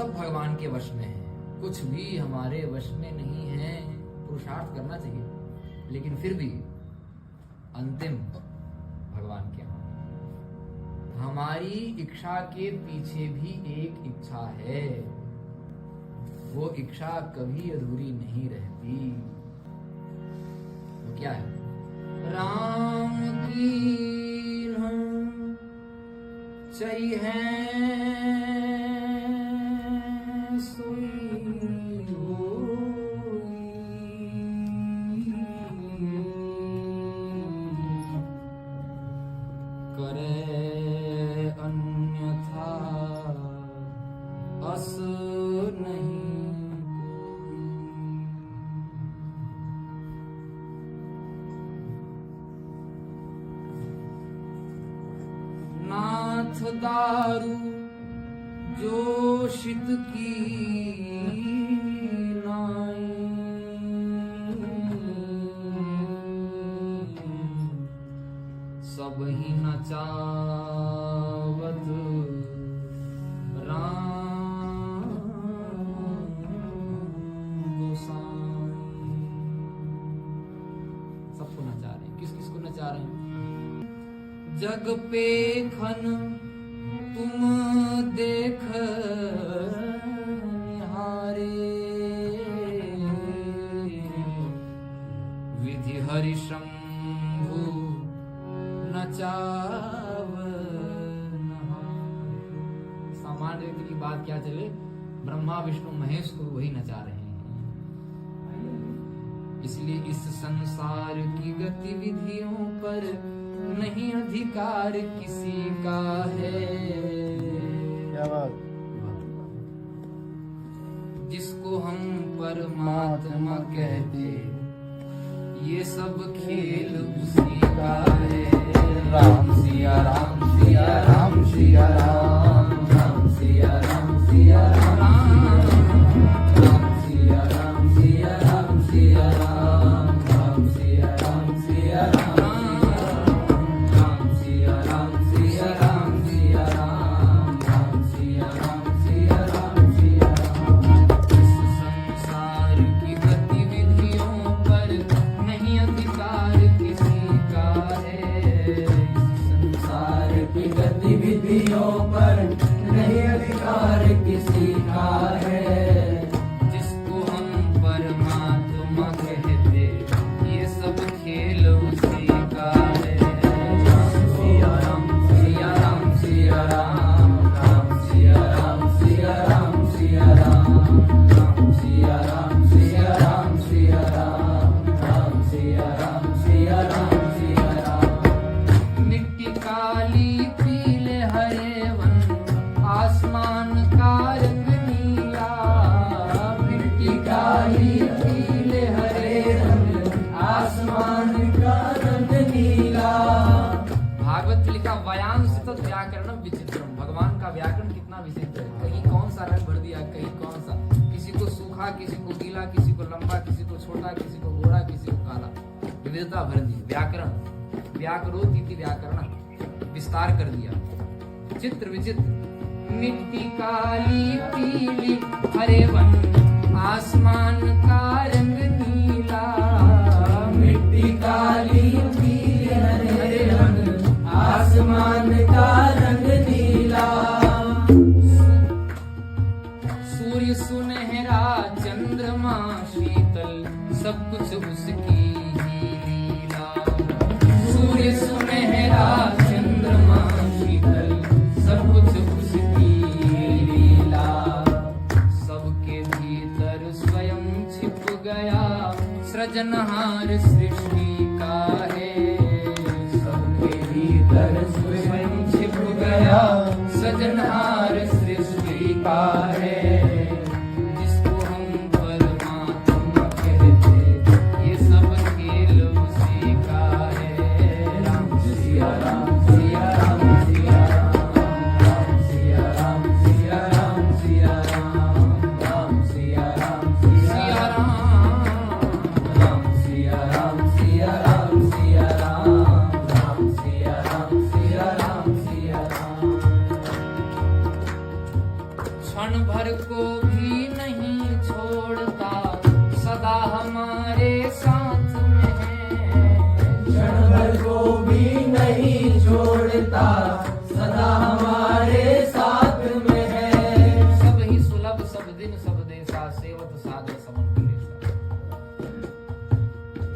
सब भगवान के वश में है, कुछ भी हमारे वश में नहीं है। पुरुषार्थ करना चाहिए, लेकिन फिर भी अंतिम भगवान के हाथ। हमारी इच्छा के पीछे भी एक इच्छा है, वो इच्छा कभी अधूरी नहीं रहती। वो क्या है? राम की चाहिए करे अन्यथा अस नहीं नाथ दारू जोशित की नाई सब ही नचावत राम गोसाई। सबको नचा रहे हैं, किस किस को नचा रहे हैं? जग पे खन तुम देख निहारे, विधि हरि शंभु नचाव। सामान्य व्यक्ति की बात क्या चले, ब्रह्मा विष्णु महेश को वही नचा रहे हैं। इसलिए इस संसार की गतिविधियों पर नहीं अधिकार किसी का है। क्या बात? जिसको हम परमात्मा कहते, ये सब खेल उसी का है। राम सिया राम सिया राम सिया राम, राम सिया राम सिया राम, राम सिया राम सिया राम सिया राम, राम सिया राम सिया राम, राम सिया राम सिया राम सिया राम, राम सिया राम सिया राम सिया राम। इस संसार की गतिविधियों पर नहीं अधिकार किसी का है। संसार की गतिविधियों पर नहीं अधिकार किसी का है। जिसको हम परमात्मा कहते, ये सब खेल उसी का है। राम सिया राम सिया राम सिया राम, राम सिया राम सिया राम सिया राम, राम सिया राम सिया राम सिया राम, राम सिया राम सिया राम सिया राम। मिट्टी काली पीले हरे वन, आसमान का रंग नीला। मिट्टी काली पीले हरे रंग, आसमान का रंग नीला। भागवत में लिखा वायांश तो व्याकरण विचित्रम। भगवान का व्याकरण कितना विचित्र है। कहीं कौन सा रंग भर दिया, कहीं कौन सा, किसी को सूखा, किसी को गीला, किसी को लंबा, किसी को छोटा, किसी को गोरा, किसी को काला। विविधता भर दी। व्याकरण व्याकरोत इति व्याकरण, विस्तार कर दिया। चित्र विचित्र। मिट्टी काली पीली हरे वन, आसमान का रंग नीला। मिट्टी काली पीली हरे रंग, आसमान का रंग नीला। सूर्य सुनहरा चंद्रमा शीतल, सब कुछ उसकी ही लीला। सूर्य सुनहरा चंद्रमा शीतल, सब कुछ उसकी लीला। सबके भीतर स्वयं छिप गया, सृजनहार सृष्टि का है। सबके भीतर स्वयं छिप गया, सृजनहार सृष्टि का है। जिसको हम परमात्मा कहते, ये सब खेल उसी का है। राम सिया राम सिया राम सिया राम, राम सिया राम सिया राम सिया राम, राम सिया राम सिया राम, राम सिया राम सिया राम सिया राम, राम सिया राम सिया राम सिया राम। क्षण भर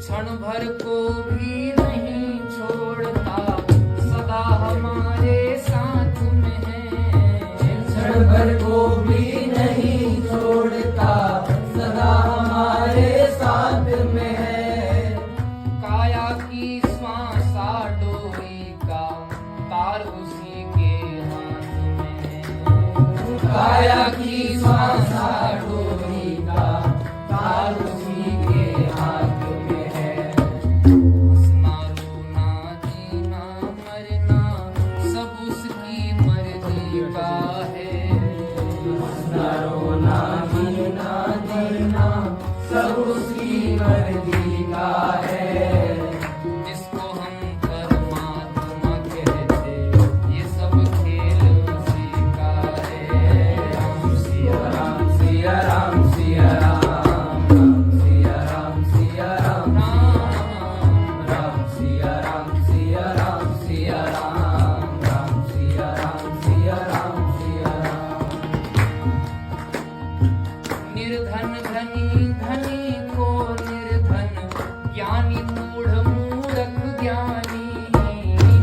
क्षण भर को भी नहीं छोड़ता, सदा हमारे साथ में है। क्षण भर को भी नहीं छोड़ता, सदा हमारे साथ में है। काया की श्वासा डोरी का तार उसी के हाथ में है। काया की श्वासा डोरी का तार उसी के हाथ में है। हंसना रोना जीना मरना सब उसकी मर्जी का है। हंसना रोना जीना जीना सब उसकी मर्जी का है। जिसको हम परमात्मा कहते, ये सब खेल उसी का है। राम सिया राम सिया राम सिया राम, राम सिया राम सिया राम, राम सिया राम सिया राम सिया राम, राम सिया राम सिया राम सिया राम। निर्धन धनी धनी को निर्धन, ज्ञानी मूढ़ मूर्ख ज्ञानी।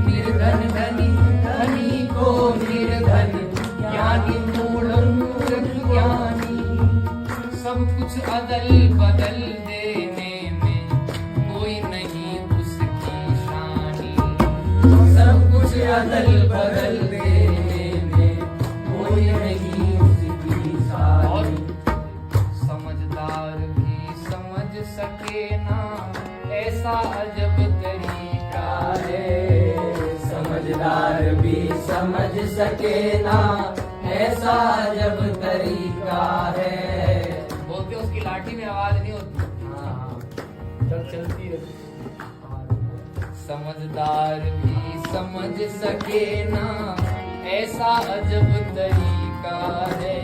निर्धन धनी धनी को निर्धन, ज्ञानी मूढ़ मूर्ख ज्ञानी। सब कुछ अदल बदल देने में कोई नहीं उसकी शानी। सब कुछ अदल बदल देने में कोई नहीं उसकी और सारी। समझदार भी समझ सके ना, ऐसा अजब तरीका है। समझदार भी समझ सके ना, ऐसा जब तरीका है। बोलते उसकी लाठी में आवाज नहीं होती। चलती रहती। समझदार भी समझ सके ना, ऐसा अजब तरीका है।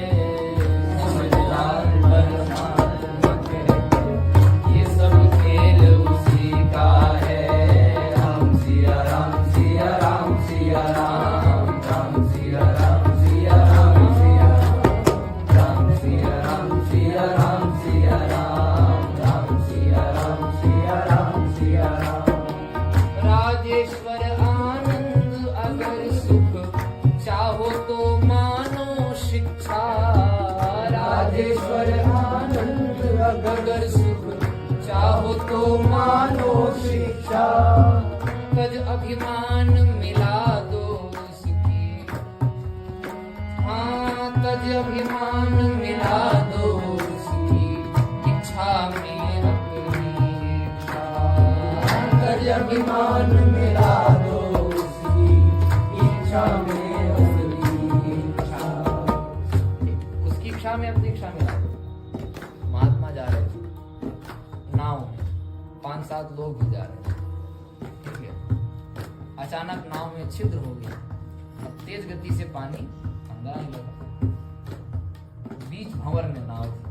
समझदार परमात्मा कहते, ये सब खेल उसी का है। राम सिया राम सिया राम सिया राम, राम सिया राम सिया राम सिया राम, राम सिया राम सिया राम सिया राम, राम सिया राम सिया राम सिया राम। राजेश्वर आनंद अगर सुख चाहो तो मानो शिक्षा। राजेश्वर आनंद अगर सुख चाहो तो मानो शिक्षा। तज अभिमान मिला दो उसकी। हाँ, तज अभिमान मिला दो उसकी इच्छा में अपनी इच्छा। तज अभिमान मिला दो उसकी इच्छा में अपनी इच्छा। उसकी इच्छा में अपनी इच्छा मिला दो। महात्मा जा रहे थे नाव में, 5-7 लोग भी जा रहे थे, ठीक है। अचानक नाव में छिद्र हो गया, अब तेज गति से पानी अंदर आने लगा। बीच भंवर में नाव थी,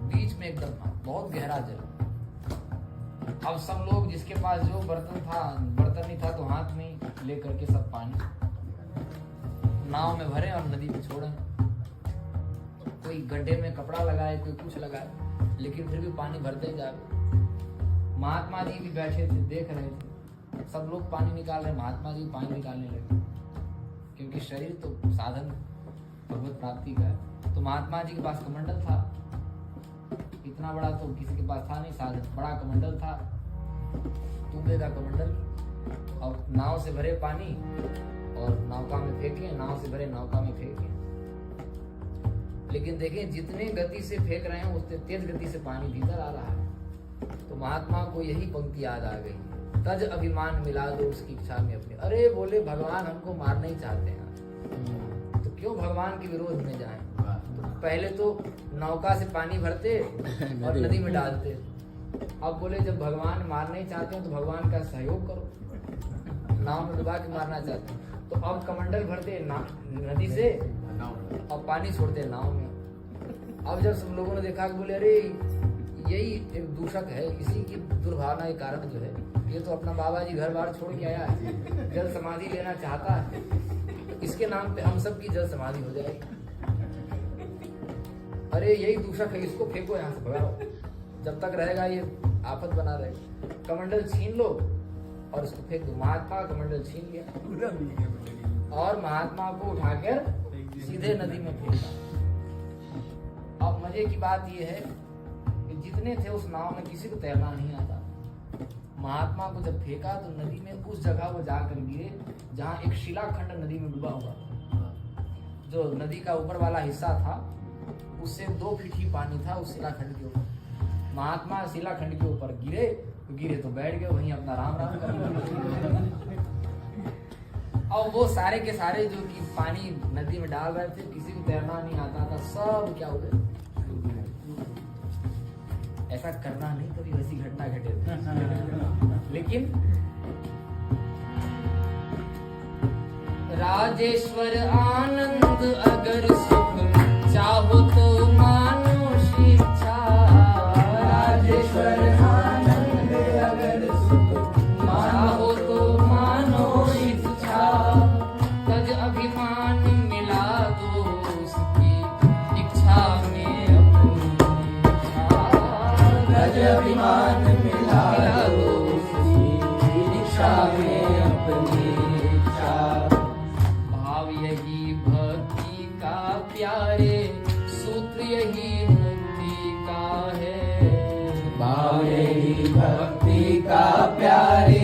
बीच में एकदम बहुत गहरा जल। अब सब लोग जिसके पास जो बर्तन नहीं था तो हाथ में ही लेकर के सब पानी नाव में भरे और नदी में छोड़े। कोई गड्ढे में कपड़ा लगाए, कोई कुछ लगाए, लेकिन फिर भी पानी भरते जा रहे। महात्मा जी भी बैठे थे, देख रहे थे, सब लोग पानी निकाल रहे, महात्मा जी पानी निकालने लगे, क्योंकि शरीर तो साधन भगवत प्राप्ति का है। तो महात्मा जी के पास कमंडल था, इतना बड़ा तो किसी के पास था नहीं साधन, बड़ा कमंडल था, तूबे का कमंडल, और नाव से भरे पानी और नौका में फेंके, नाव से भरे नौका में फेंके। लेकिन देखें जितने गति से फेंक रहे हैं उतने तेज गति से पानी भीतर आ रहा है। तो महात्मा को यही पंक्ति याद आ गई, तज अभिमान मिला दो उसकी इच्छा में अपनी। अरे बोले भगवान हमको मारना ही चाहते हैं, तो क्यों भगवान के विरोध में जाएं? तो पहले तो नौका से पानी भरते और नदी में डालते, अब बोले जब भगवान मारना ही चाहते हैं तो भगवान का सहयोग करो, नाव में डुबा के मारना चाहते हैं तो अब कमंडल भरते नदी से और पानी छोड़ते नाव में। अब जब सब लोगों ने देखा कि बोले अरे यही एक दूषक है, इसी की दुर्भावना के कारण जो है ये तो अपना बाबा जी घर बार छोड़ के आया है, जल समाधि लेना चाहता है, तो इसके नाम पे हम सब की जल समाधि हो जाएगी। अरे यही दूषक है, इसको फेंको यहाँ से, भगाओ, जब तक रहेगा ये आफत बना रहे। कमंडल छीन लो और उसको फेंक दो। महात्मा का कमंडल छीन लिया पूरा मिल गया मंडली। और महात्मा को उठाकर सीधे नदी में फेंका। अब मजे की बात यह है कि जितने थे उस नाव में किसी को तैरना नहीं आता। महात्मा को जब फेंका तो नदी में उस जगह वो जाकर गिरे जहाँ एक शिलाखंड नदी में डूबा हुआ था। जो नदी का ऊपर वाला हिस्सा था उससे 2 फीट ही पानी था उस शिलाखंड के ऊपर। महात्मा शिलाखंड के ऊपर गिरे तो बैठ गए वहीं अपना राम राम कर। और वो सारे के सारे जो कि पानी नदी में डाल रहे थे, किसी को तैरना नहीं आता था, सब क्या हो गए। ऐसा करना नहीं, कभी वैसी घटना घटे। लेकिन राजेश्वर आनंद अगर सुख चाहो तो मानो शिक्षा। राजेश्वर आनंद अगर सुख चाहो तो मानो शिक्षा। तज अभिमान मिला दो उसकी इच्छा में अपनी इच्छा। तज अभिमान मिला दो उसकी इच्छा में अपनी इच्छा। भाव यही भक्ति का प्यारे, सूत्र यही मुक्ति का है। भाव यही भक्ति का प्यारे,